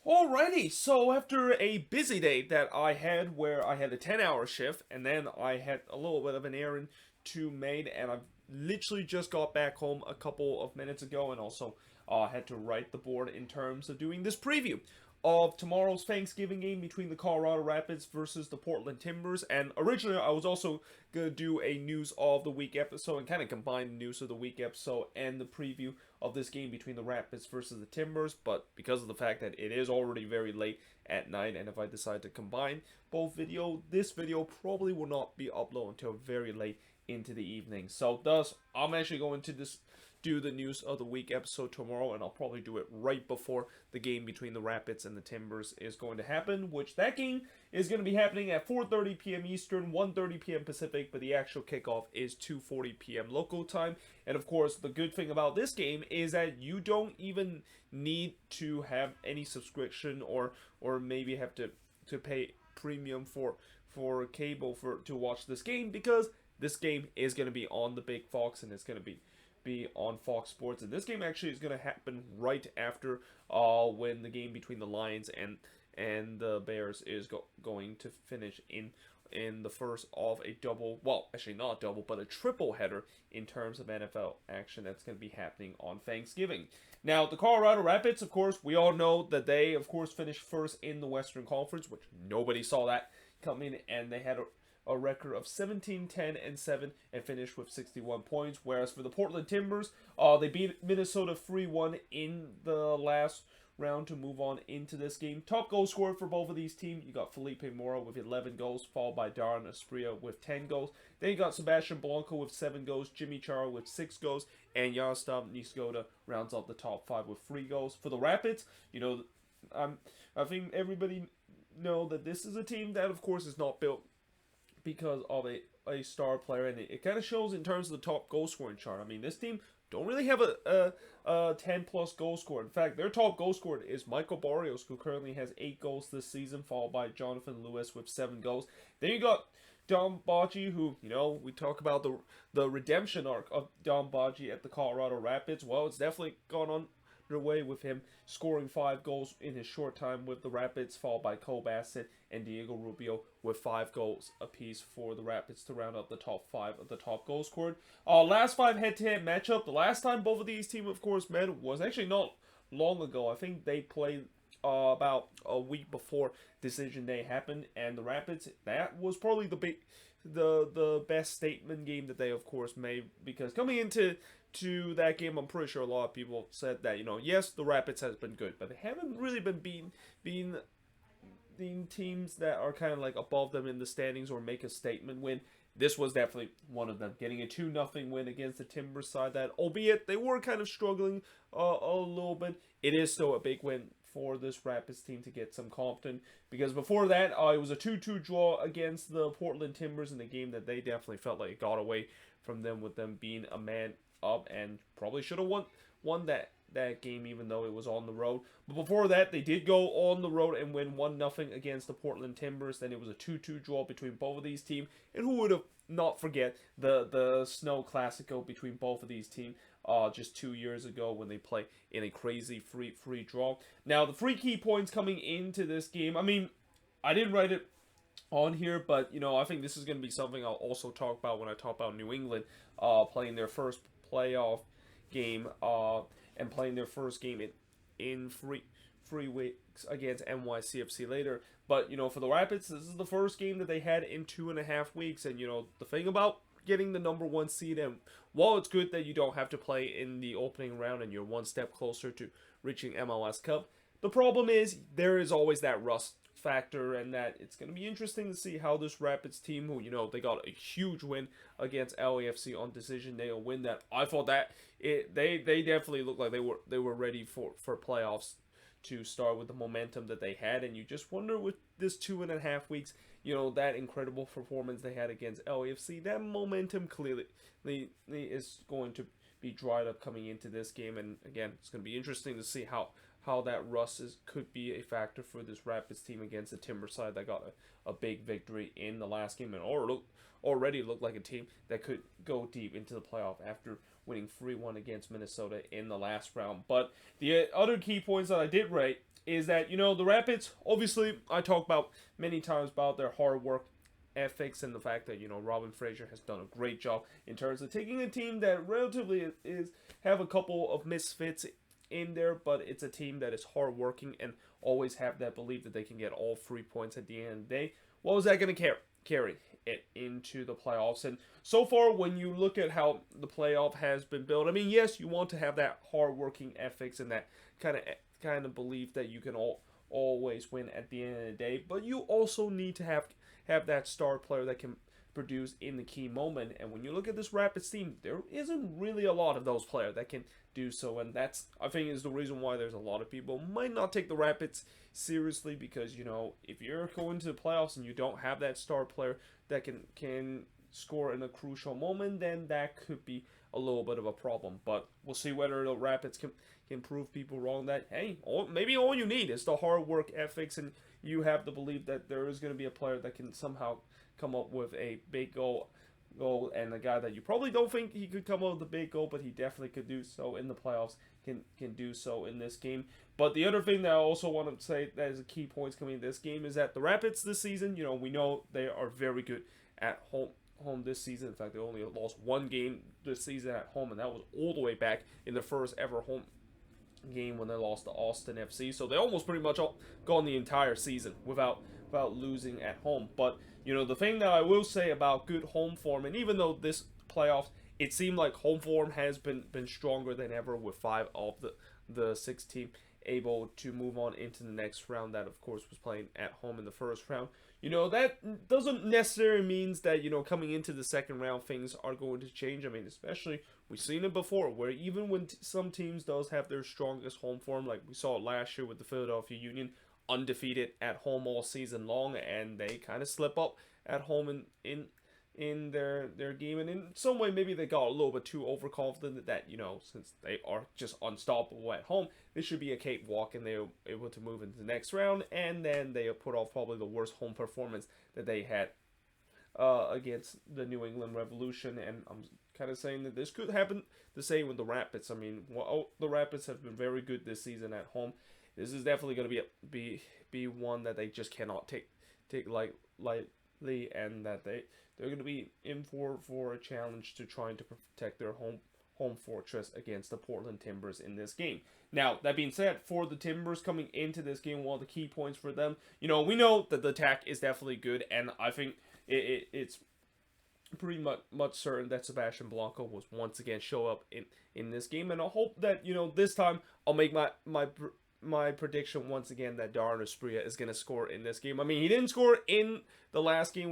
Alrighty, so after a busy day that I had where I had a 10-hour shift and then I had a little bit of an errand to make, and I've literally just got back home a couple of minutes ago, and also had to write the board in terms of doing this preview of tomorrow's Thanksgiving game between the Colorado Rapids versus the Portland Timbers. And originally, I was also gonna do a news of the week episode and kind of combine the news of the week episode and the preview of this game between the Rapids versus the Timbers. But because of the fact that it is already very late at night, and if I decide to combine both this video probably will not be uploaded until very late into the evening. So thus, I'm actually going to do the news of the week episode tomorrow, and I'll probably do it right before the game between the Rapids and the Timbers is going to happen, which that game is going to be happening at 4:30 p.m. Eastern, 1:30 p.m. Pacific, but the actual kickoff is 2:40 p.m. local time. And of course, the good thing about this game is that you don't even need to have any subscription or maybe have to pay premium for cable to watch this game, because this game is going to be on the Big Fox, and it's going to be on Fox Sports. And this game actually is going to happen right after when the game between the Lions and the Bears is going to finish in the first of a double, well, actually not double, but a triple header in terms of NFL action that's going to be happening on Thanksgiving. Now, the Colorado Rapids, of course, we all know that they, of course, finished first in the Western Conference, which nobody saw that coming, and they had a record of 17, 10, and 7 and finished with 61 points. Whereas for the Portland Timbers, they beat Minnesota 3-1 in the last round to move on into this game. Top goal scorer for both of these teams, you got Felipe Mora with 11 goals, followed by Darren Espria with 10 goals. Then you got Sebastian Blanco with 7 goals, Jimmy Chara with 6 goals, and Yaroslav Niskoda rounds up the top 5 with 3 goals. For the Rapids, I think everybody know that this is a team that, of course, is not built because of a star player, and it kind of shows in terms of the top goal scoring chart. I mean, this team don't really have a 10 plus goal scorer. In fact, their top goal scorer is Michael Barrios, who currently has 8 goals this season, followed by Jonathan Lewis with 7 goals. Then you got Dom Baggi, who, we talk about the redemption arc of Dom Baggi at the Colorado Rapids. Well, it's definitely gone on their way with him scoring 5 goals in his short time with the Rapids, followed by Cole Bassett and Diego Rubio with 5 goals apiece for the Rapids to round up the top 5 of the top goals scored. Last 5 head-to-head matchup. The last time both of these teams, of course, met was actually not long ago. I think they played about a week before decision day happened, and the Rapids, that was probably the best statement game that they, of course, made, because coming into that game, I'm pretty sure a lot of people said that, yes, the Rapids has been good, but they haven't really been being teams that are kind of like above them in the standings or make a statement win. This was definitely one of them, getting a 2-0 win against the Timbers side that, albeit they were kind of struggling a little bit, it is still a big win for this Rapids team to get some confidence, because before that, it was a 2-2 draw against the Portland Timbers in the game that they definitely felt like it got away from them, with them being a man up, and probably should have won that game, even though it was on the road. But before that, they did go on the road and win 1-0 against the Portland Timbers. Then it was a 2-2 draw between both of these teams. And who would have not forget the Snow Classico between both of these teams just 2 years ago, when they play in a crazy free draw. Now, the 3 key points coming into this game, I mean, I didn't write it on here, but I think this is going to be something I'll also talk about when I talk about New England playing their first playoff game and playing their first game in free weeks against NYCFC later. But for the Rapids, this is the first game that they had in 2.5 weeks, and the thing about getting the number 1 seed, and while it's good that you don't have to play in the opening round and you're one step closer to reaching MLS Cup, the problem is there is always that rust factor, and that it's going to be interesting to see how this Rapids team, who they got a huge win against LAFC on decision day, a win that I thought that they definitely looked like they were ready for playoffs to start with the momentum that they had. And you just wonder, with this 2.5 weeks, that incredible performance they had against LAFC, that momentum clearly is going to be dried up coming into this game. And again, it's going to be interesting to see how that rust could be a factor for this Rapids team against the Timber side that got a big victory in the last game, and already looked like a team that could go deep into the playoff after winning 3-1 against Minnesota in the last round. But the other key points that I did rate is that, the Rapids, obviously, I talked about many times about their hard work ethics and the fact that, Robin Fraser has done a great job in terms of taking a team that relatively is have a couple of misfits in there, but it's a team that is hardworking and always have that belief that they can get all 3 points at the end of the day. What was that going to carry it into the playoffs? And so far, when you look at how the playoff has been built, I mean, yes, you want to have that hardworking ethics and that kind of belief that you can always win at the end of the day, but you also need to have that star player that can produce in the key moment. And when you look at this Rapids team, there isn't really a lot of those players that can do so, and that's, I think, is the reason why there's a lot of people might not take the Rapids seriously, because if you're going to the playoffs and you don't have that star player that can score in a crucial moment, then that could be a little bit of a problem. But we'll see whether the Rapids can prove people wrong that, hey, maybe all you need is the hard work ethics, and you have the belief that there is going to be a player that can somehow come up with a big goal, and a guy that you probably don't think he could come up with a big goal, but he definitely could do so in the playoffs, can do so in this game. But the other thing that I also want to say that is a key points coming in this game is that the Rapids this season, we know they are very good at home this season. In fact, they only lost one game this season at home, and that was all the way back in the first ever home game when they lost to Austin FC. So they almost pretty much gone the entire season without losing at home. But the thing that I will say about good home form, and even though this playoffs, it seemed like home form has been stronger than ever, with 5 of the 6 team able to move on into the next round. That, of course, was playing at home in the first round. That doesn't necessarily means that, coming into the second round, things are going to change. I mean, especially, we've seen it before, where even when some teams does have their strongest home form, like we saw it last year with the Philadelphia Union, undefeated at home all season long, and they kind of slip up at home in their game, and in some way maybe they got a little bit too overconfident that since they are just unstoppable at home, this should be a cakewalk, and they were able to move into the next round, and then they put off probably the worst home performance that they had against the New England Revolution. And I'm kind of saying that this could happen the same with the Rapids. I mean, the Rapids have been very good this season at home. This is definitely going to be one that they just cannot take lightly, and that they're going to be in for a challenge to trying to protect their home fortress against the Portland Timbers in this game. Now, that being said, for the Timbers coming into this game, one of the key points for them, we know that the attack is definitely good, and I think it's pretty much certain that Sebastian Blanco will once again show up in this game, and I hope that this time I'll make my prediction once again that Darren Espria is going to score in this game. I mean, he didn't score in the last game,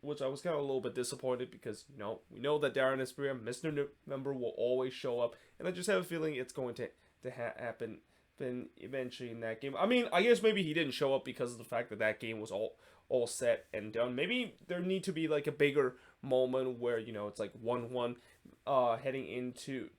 which I was kind of a little bit disappointed, because we know that Darren Espria, Mr. November, will always show up, and I just have a feeling it's going to happen then eventually in that game. I mean, I guess maybe he didn't show up because of the fact that game was all set and done. Maybe there need to be like a bigger moment where it's like 1-1 heading into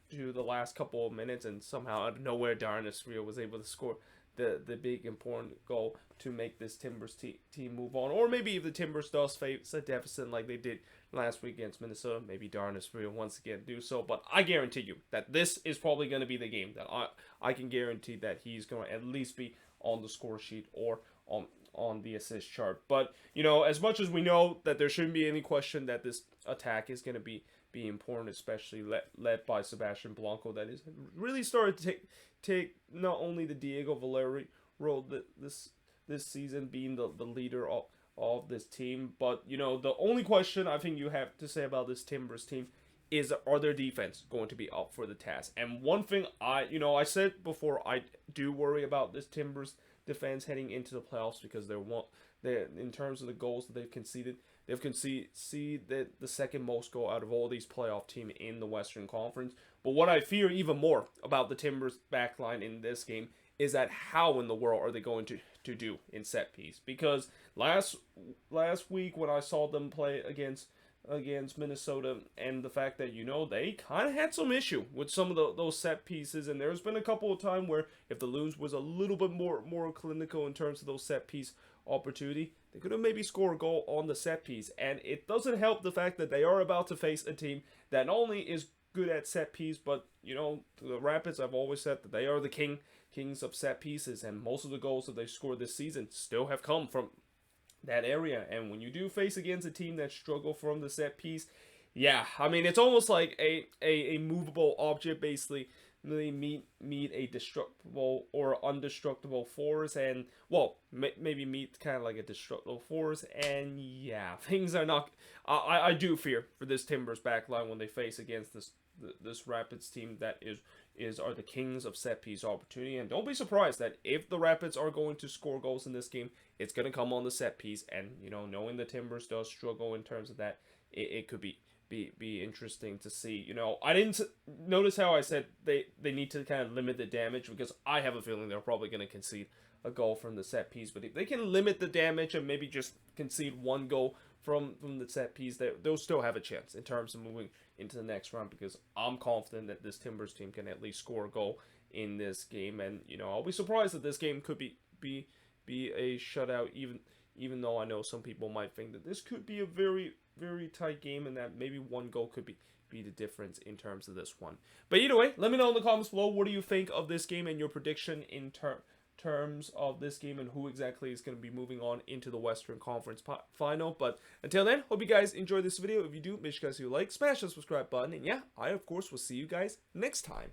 the last couple of minutes, and somehow out of nowhere Darren Espria was able to score the big important goal to make this Timbers team move on. Or maybe if the Timbers does face a deficit like they did last week against Minnesota, maybe Darren Espria once again do so. But I guarantee you that this is probably going to be the game that I can guarantee that he's going to at least be on the score sheet or on the assist chart. But as much as we know that there shouldn't be any question that this attack is going to be important, especially led by Sebastian Blanco, that is really started to take not only the Diego Valeri role this season, being the leader of this team, but the only question I think you have to say about this Timbers team is, are their defense going to be up for the task? And one thing I said before, I do worry about this Timbers defense heading into the playoffs, because they're in terms of the goals that they've conceded the second most goal out of all these playoff teams in the Western Conference. But what I fear even more about the Timbers backline in this game is that how in the world are they going to do in set piece? Because last week when I saw them play against Minnesota, and the fact that they kind of had some issue with some of those set pieces, and there's been a couple of times where if the Loons was a little bit more clinical in terms of those set piece opportunity, they could have maybe scored a goal on the set piece. And it doesn't help the fact that they are about to face a team that not only is good at set piece, but you know, the Rapids, I've always said that they are the kings of set pieces, and most of the goals that they scored this season still have come from that area. And when you do face against a team that struggle from the set piece, yeah, I mean, it's almost like a movable object, basically. Really meet a destructible or undestructible force, and well, maybe meet kind of like a destructible force, and yeah, things are not. I do fear for this Timbers backline when they face against this Rapids team that are the kings of set piece opportunity. And don't be surprised that if the Rapids are going to score goals in this game, it's going to come on the set piece. And you know, knowing the Timbers does struggle in terms of that, it could be interesting to see. You know, I didn't notice how I said they need to kind of limit the damage, because I have a feeling they're probably going to concede a goal from the set piece. But if they can limit the damage and maybe just concede one goal from the set piece, they'll still have a chance in terms of moving into the next round, because I'm confident that this Timbers team can at least score a goal in this game. And you know, I'll be surprised that this game could be a shutout, even though I know some people might think that this could be a very tight game, and that maybe one goal could be the difference in terms of this one. But either way, let me know in the comments below, what do you think of this game and your prediction in terms of this game, and who exactly is going to be moving on into the Western Conference final. But until then, hope you guys enjoy this video. If you do, make sure you guys do like, smash the subscribe button, and yeah, I of course will see you guys next time.